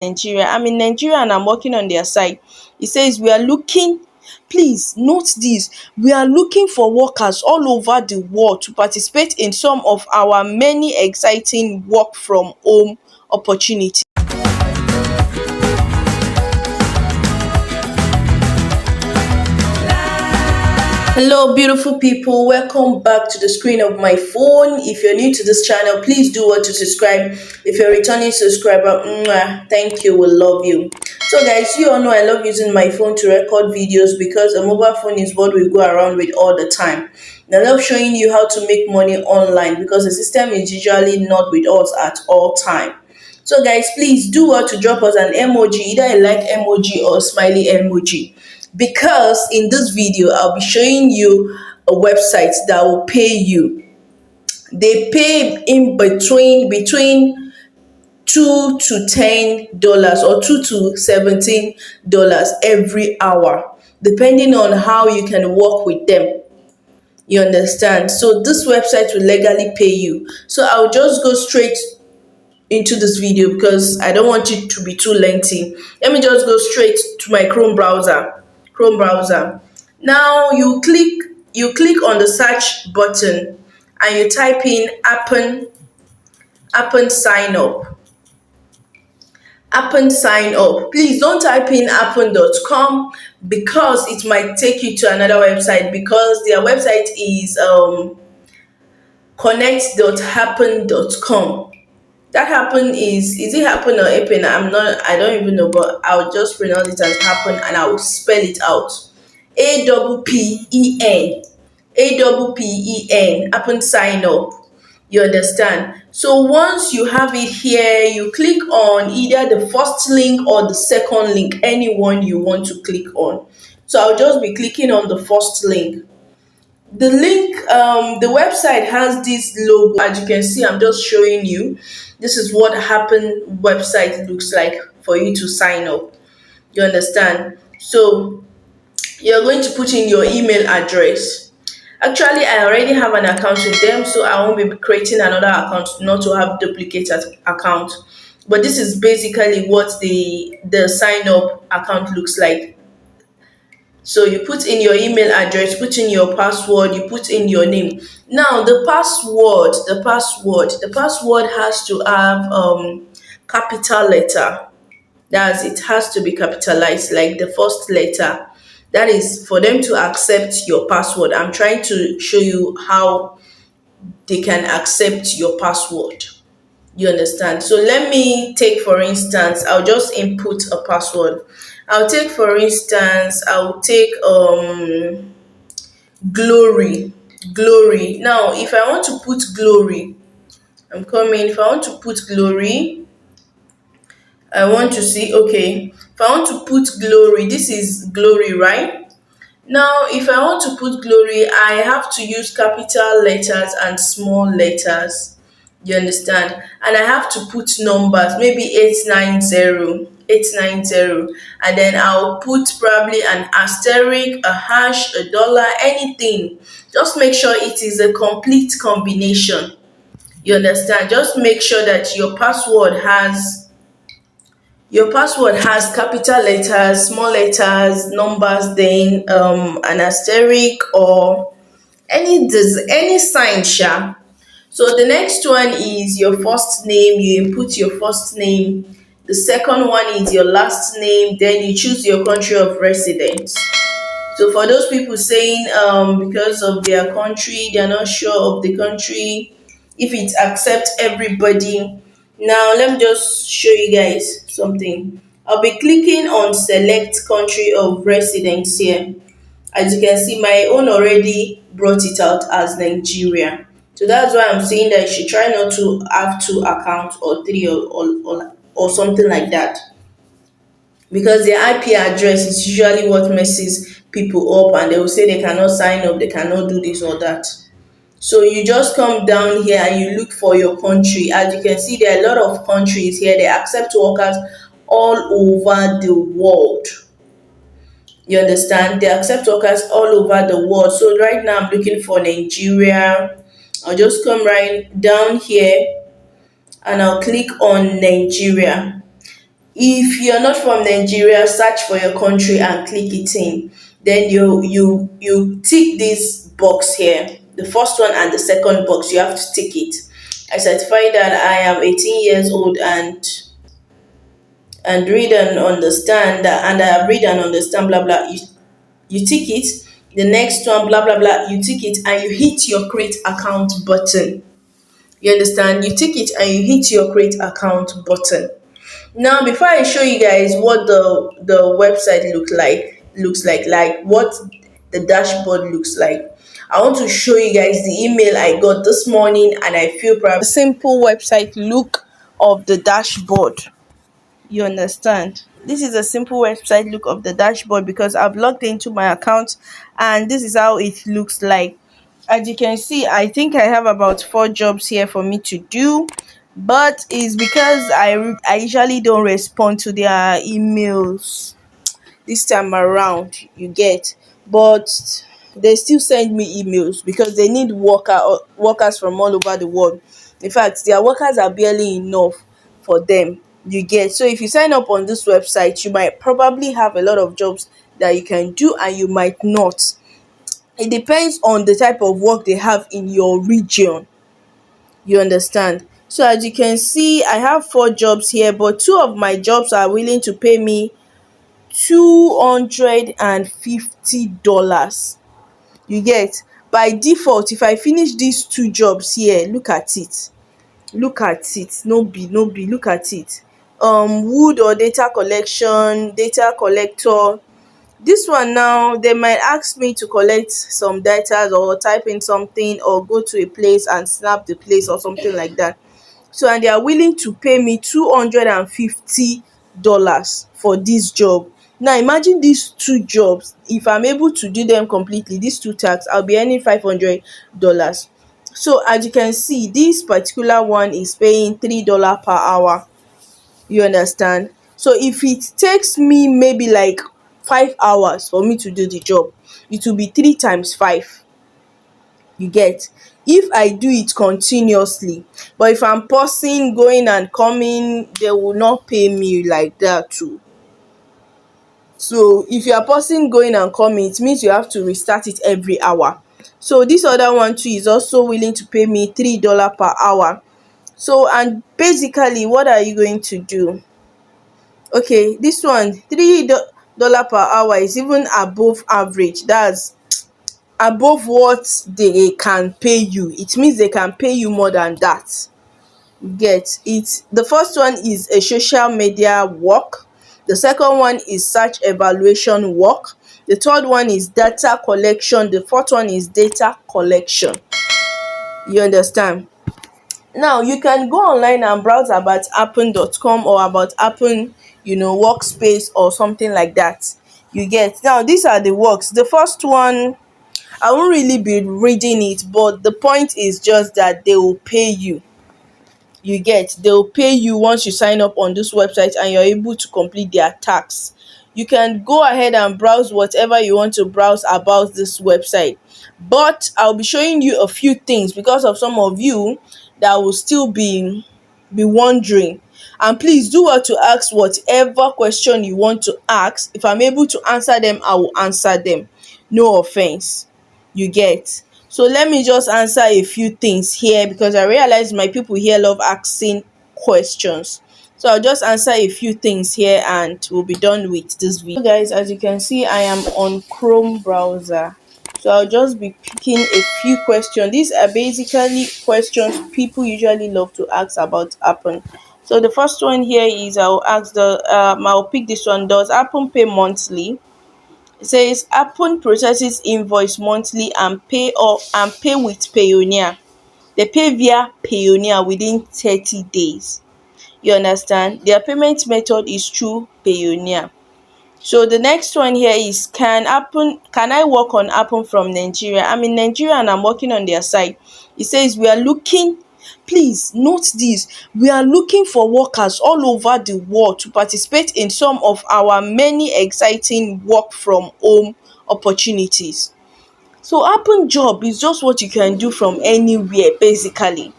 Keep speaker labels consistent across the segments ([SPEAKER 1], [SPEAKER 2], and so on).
[SPEAKER 1] Nigeria. I'm in Nigeria and I'm working on their site. It says we are looking, please note this, we are looking for workers all over the world to participate in some of our many exciting work from home opportunities. Hello, beautiful people. Welcome back to the screen of my phone. If you're new to this channel, please do want to subscribe. If you're a returning subscriber, thank you. We love you. So, guys, you all know I love using my phone to record videos because a mobile phone is what we go around with all the time. And I love showing you how to make money online because the system is usually not with us at all time. So, guys, please do want to drop us an emoji, either a like emoji or smiley emoji, because in this video I'll be showing you a website that will pay you. They pay in between $2 to $10 or $2 to $17 every hour, depending on how you can work with them. You understand? So this website will legally pay you. So I'll just go straight into this video because I don't want it to be too lengthy. Let me just go straight to my Chrome browser. Now you click on the search button and you type in Appen sign up. Appen sign up. Please don't type in appen.com because it might take you to another website, because their website is connect.happen.com. That Happen is it Happen or Appen? I don't even know, but I'll just pronounce it as Happen and I'll spell it out. APPEN. APPEN. Happen sign up. You understand? So once you have it here, you click on either the first link or the second link, any one you want to click on. So I'll just be clicking on the first link. The link, the website has this logo. As you can see, I'm just showing you. This is what Happen website looks like for you to sign up. You understand? So you're going to put in your email address. Actually, I already have an account with them, so I won't be creating another account, not to have duplicate account. But this is basically what the sign up account looks like. So you put in your email address, put in your password, you put in your name. Now the password has to have capital letter. It has to be capitalized, like the first letter. That is for them to accept your password. I'm trying to show you how they can accept your password. You understand? So let me take, for instance, I'll just input a password. I'll take glory. Now if I want to put glory, if I want to put glory, I want to see, okay, if I want to put glory, this is glory, right? Now if I want to put glory, I have to use capital letters and small letters. You understand? And I have to put numbers, maybe 890, and then I'll put probably an asterisk, a hash, a dollar, anything. Just make sure it is a complete combination. You understand? Just make sure that your password has capital letters, small letters, numbers, then an asterisk or any sign, sha. So the next one is your first name. You input your first name. The second one is your last name. Then you choose your country of residence. So for those people saying because of their country, they're not sure of the country, if it accepts everybody. Now let me just show you guys something. I'll be clicking on select country of residence here. As you can see, my own already brought it out as Nigeria. So that's why I'm saying that you should try not to have two accounts or three or something like that. Because their IP address is usually what messes people up, and they will say they cannot sign up, they cannot do this or that. So you just come down here and you look for your country. As you can see, there are a lot of countries here. They accept workers all over the world. You understand? They accept workers all over the world. So right now I'm looking for Nigeria. I'll just come right down here and I'll click on Nigeria. If you're not from Nigeria, search for your country and click it in. Then you tick this box here, the first one and the second box. You have to tick it. I certify that I am 18 years old and read and understand that, and I have read and understand blah blah. You tick it. The next one blah blah blah. You tick it and you hit your create account button. You understand? You tick it and you hit your create account button. Now, before I show you guys what the website looks like what the dashboard looks like, I want to show you guys the email I got this morning, and I feel proud. Simple website look of the dashboard. You understand? This is a simple website look of the dashboard because I've logged into my account, and this is how it looks like. As you can see, I think I have about 4 jobs here for me to do, but it's because I usually don't respond to their emails this time around, you get. But they still send me emails because they need workers from all over the world. In fact, their workers are barely enough for them, you get. So if you sign up on this website, you might probably have a lot of jobs that you can do, and you might not. It depends on the type of work they have in your region. You understand? So as you can see, I have 4 jobs here, but 2 of my jobs are willing to pay me $250. You get? By default, if I finish these 2 jobs here, look at it. Look at it. No be, look at it. Wood or data collection, data collector. This one now, they might ask me to collect some data or type in something or go to a place and snap the place or something like that. So, and they are willing to pay me $250 for this job. Now imagine these 2 jobs. If I'm able to do them completely, these 2 tasks, I'll be earning $500. So as you can see, this particular one is paying $3 per hour. You understand? So if it takes me maybe like 5 hours for me to do the job, it will be 3 times 5. You get? If I do it continuously, but if I'm pausing, going and coming, they will not pay me like that too. So if you are pausing, going and coming, it means you have to restart it every hour. So this other one too is also willing to pay me $3 per hour. So, and basically, what are you going to do? Okay, this one, $3 per hour is even above average. That's above what they can pay you. It means they can pay you more than that. Get it? The first one is a social media work. The second one is search evaluation work. The third one is data collection. The fourth one is data collection. You understand? Now you can go online and browse about appen.com or about Appen, workspace or something like that. You get? Now these are the works. The first one, I won't really be reading it, but the point is just that they will pay you. You get? They'll pay you once you sign up on this website and you're able to complete their tasks. You can go ahead and browse whatever you want to browse about this website, but I'll be showing you a few things because of some of you that will still be wondering. And please do what to ask whatever question you want to ask. If I'm able to answer them, I will answer them. No offense. You get? So let me just answer a few things here because I realize my people here love asking questions. So I'll just answer a few things here and we'll be done with this video. So guys, as you can see, I am on Chrome browser. So I'll just be picking a few questions. These are basically questions people usually love to ask about Appen. So the first one here is I'll pick this one. Does Appen pay monthly? It says Appen processes invoice monthly and pay with Payoneer. They pay via Payoneer within 30 days. You understand? Their payment method is through Payoneer. So the next one here is can I work on Appen from Nigeria? I'm in Nigeria and I'm working on their site. It says we are looking, please note this, we are looking for workers all over the world to participate in some of our many exciting work from home opportunities. So Appen job is just what you can do from anywhere basically.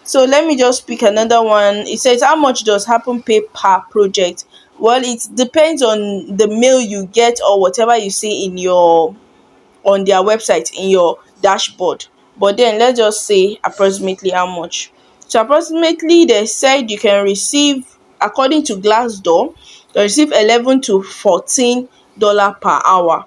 [SPEAKER 1] So let me just pick another one. It says, how much does Happen pay per project? Well, it depends on the mail you get or whatever you see in your on their website in your dashboard. But then let's just say approximately how much. So approximately they said you can receive, according to Glassdoor, you receive 11 to $14 per hour.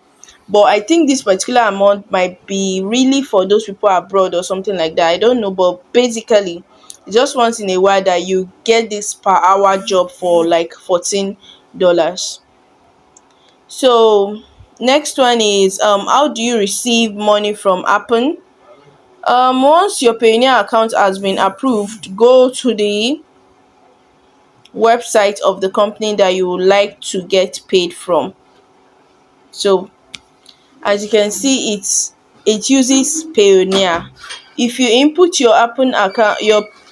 [SPEAKER 1] But I think this particular amount might be really for those people abroad or something like that. I don't know, but basically just once in a while that you get this per hour job for like $14. So next one is, how do you receive money from Appen? Once your Payoneer account has been approved, go to the website of the company that you would like to get paid from. So as you can see, it uses Payoneer. If you input your Appen account,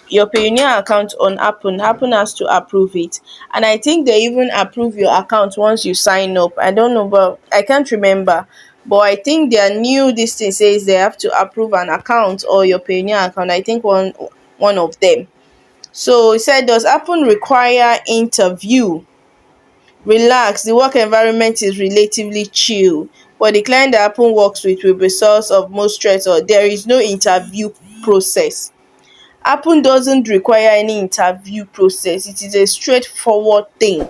[SPEAKER 1] your Payoneer account on Appen has to approve it. And I think they even approve your account once you sign up. I don't know, but I can't remember. But I think their new this thing says they have to approve an account or your Payoneer account. I think one of them. So it said, does Appen require interview? Relax, the work environment is relatively chill, but the client that Appen works with will be source of most stress, or there is no interview process. Appen doesn't require any interview process. It is a straightforward thing.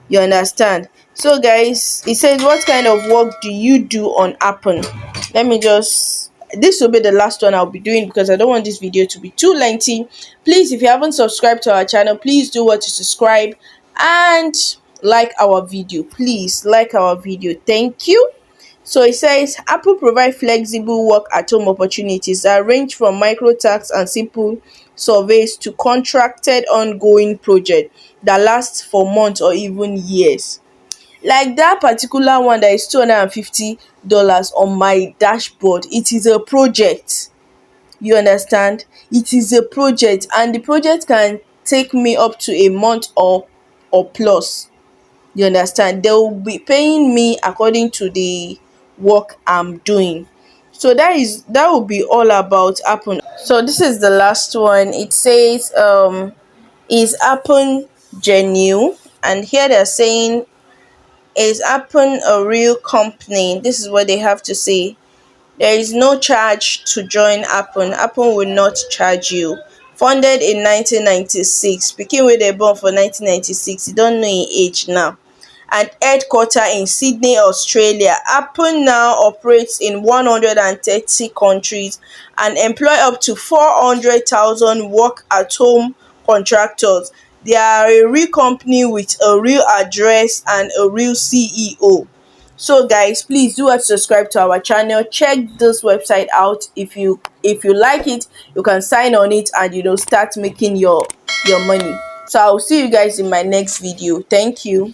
[SPEAKER 1] You understand? So guys, it says, what kind of work do you do on Appen? Let me just, this will be the last one I'll be doing because I don't want this video to be too lengthy. Please, if you haven't subscribed to our channel, please do what to subscribe and like our video. Please like our video. Thank you. So it says, Apple provide flexible work at home opportunities that range from micro tasks and simple surveys to contracted ongoing project that lasts for months or even years. Like that particular one that is $250 on my dashboard, it is a project. You understand? It is a project, and the project can take me up to a month or plus. You understand? They will be paying me according to the work I'm doing. So that will be all about Appen. So this is the last one. It says, is Appen genuine? And here they're saying, is Appen a real company? This is what they have to say. There is no charge to join Appen. Appen will not charge you. Founded in 1996. Pikin wey dem born for 1996, you don't know im age now. And headquarter in Sydney, Australia. Appen now operates in 130 countries and employ up to 400,000 work at home contractors. They are a real company with a real address and a real CEO. So guys, please do have to subscribe to our channel. Check this website out. If you like it, you can sign on it and start making your money. So I'll see you guys in my next video. Thank you.